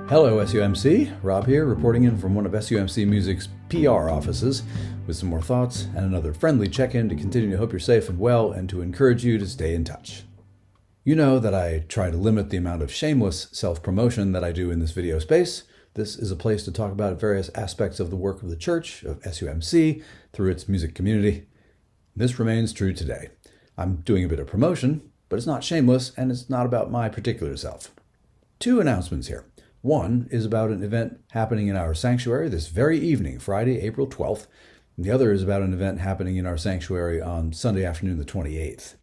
Hello SUMC, Rob here, reporting in from one of SUMC Music's PR offices with some more thoughts and another friendly check-in to continue to hope you're safe and well and to encourage you to stay in touch. You know that I try to limit the amount of shameless self-promotion that I do in this video space. This is a place to talk about various aspects of the work of the church, of SUMC, through its music community. This remains true today. I'm doing a bit of promotion, but it's not shameless and it's not about my particular self. Two announcements here. One is about an event happening in our sanctuary this very evening, Friday, April 12th. And the other is about an event happening in our sanctuary on Sunday afternoon, the 28th.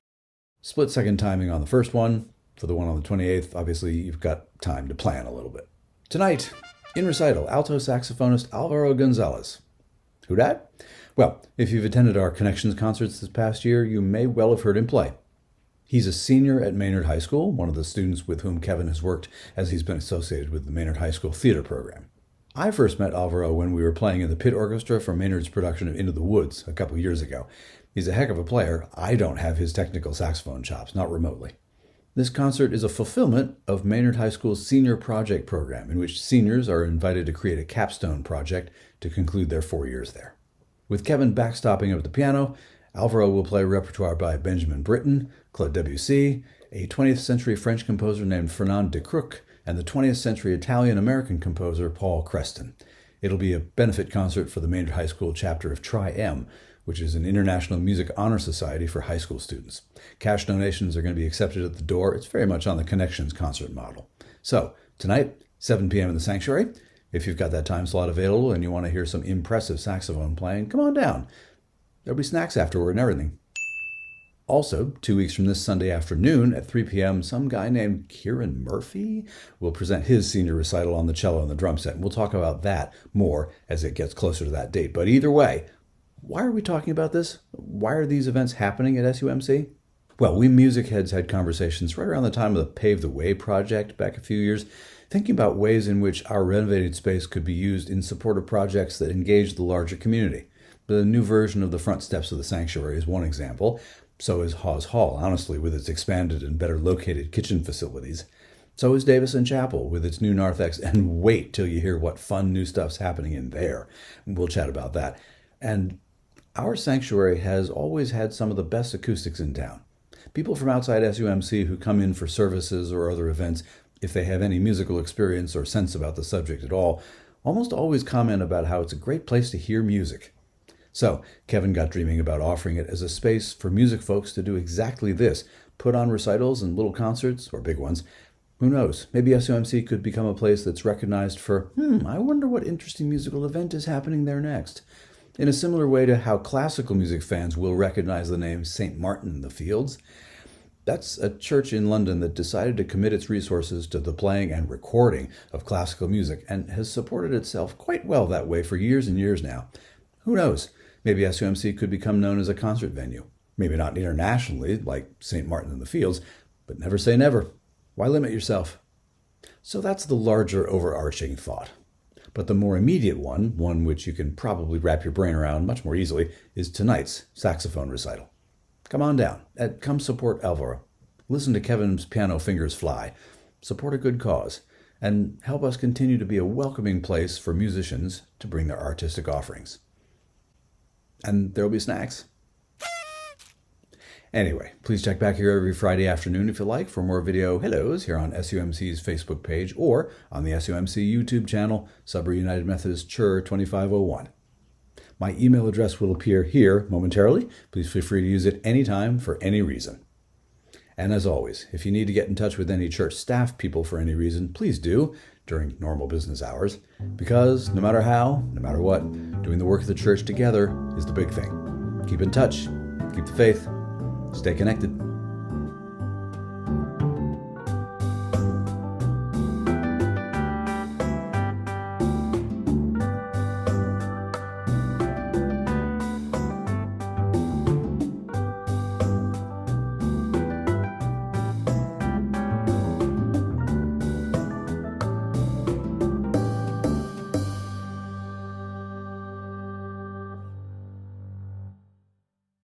Split-second timing on the first one. For the one on the 28th, obviously you've got time to plan a little bit. Tonight, in recital, alto saxophonist Alvaro Gonzalez. Who dat? Well, if you've attended our Connections concerts this past year, you may well have heard him play. He's a senior at Maynard High School, one of the students with whom Kevin has worked as he's been associated with the Maynard High School theater program. I first met Alvaro when we were playing in the pit orchestra for Maynard's production of Into the Woods a couple years ago. He's a heck of a player. I don't have his technical saxophone chops, not remotely. This concert is a fulfillment of Maynard High School's senior project program, in which seniors are invited to create a capstone project to conclude their 4 years there. With Kevin backstopping at the piano, Alvaro will play repertoire by Benjamin Britten, Claude Debussy, a 20th century French composer named Fernand de Crook, and the 20th century Italian-American composer Paul Creston. It'll be a benefit concert for the Maynard High School chapter of Tri-M, which is an international music honor society for high school students. Cash donations are going to be accepted at the door. It's very much on the Connections concert model. So, tonight, 7 p.m. in the Sanctuary. If you've got that time slot available and you want to hear some impressive saxophone playing, come on down. There'll be snacks afterward and everything. Also, 2 weeks from this Sunday afternoon at 3 p.m., some guy named Kieran Murphy will present his senior recital on the cello and the drum set. And we'll talk about that more as it gets closer to that date. But either way, why are we talking about this? Why are these events happening at SUMC? Well, we music heads had conversations right around the time of the Pave the Way project back a few years, thinking about ways in which our renovated space could be used in support of projects that engage the larger community. The new version of the front steps of the sanctuary is one example. So is Hawes Hall, honestly, with its expanded and better located kitchen facilities. So is Davison Chapel with its new narthex, and wait till you hear what fun new stuff's happening in there. We'll chat about that. And our sanctuary has always had some of the best acoustics in town. People from outside SUMC who come in for services or other events, if they have any musical experience or sense about the subject at all, almost always comment about how it's a great place to hear music. So, Kevin got dreaming about offering it as a space for music folks to do exactly this, put on recitals and little concerts, or big ones. Who knows, maybe SUMC could become a place that's recognized for, I wonder what interesting musical event is happening there next. In a similar way to how classical music fans will recognize the name St. Martin in the Fields. That's a church in London that decided to commit its resources to the playing and recording of classical music and has supported itself quite well that way for years and years now. Who knows? Maybe SUMC could become known as a concert venue. Maybe not internationally, like St. Martin in the Fields, but never say never. Why limit yourself? So that's the larger overarching thought. But the more immediate one which you can probably wrap your brain around much more easily, is tonight's saxophone recital. Come on down and come support Alvaro. Listen to Kevin's piano fingers fly. Support a good cause. And help us continue to be a welcoming place for musicians to bring their artistic offerings. And there'll be snacks. Anyway, please check back here every Friday afternoon if you like for more video hellos here on SUMC's Facebook page or on the SUMC YouTube channel, Sudbury United Methodist Chur 2501. My email address will appear here momentarily. Please feel free to use it anytime for any reason. And as always, if you need to get in touch with any church staff people for any reason, please do during normal business hours, because no matter how, no matter what, doing the work of the church together is the big thing. Keep in touch, keep the faith, stay connected.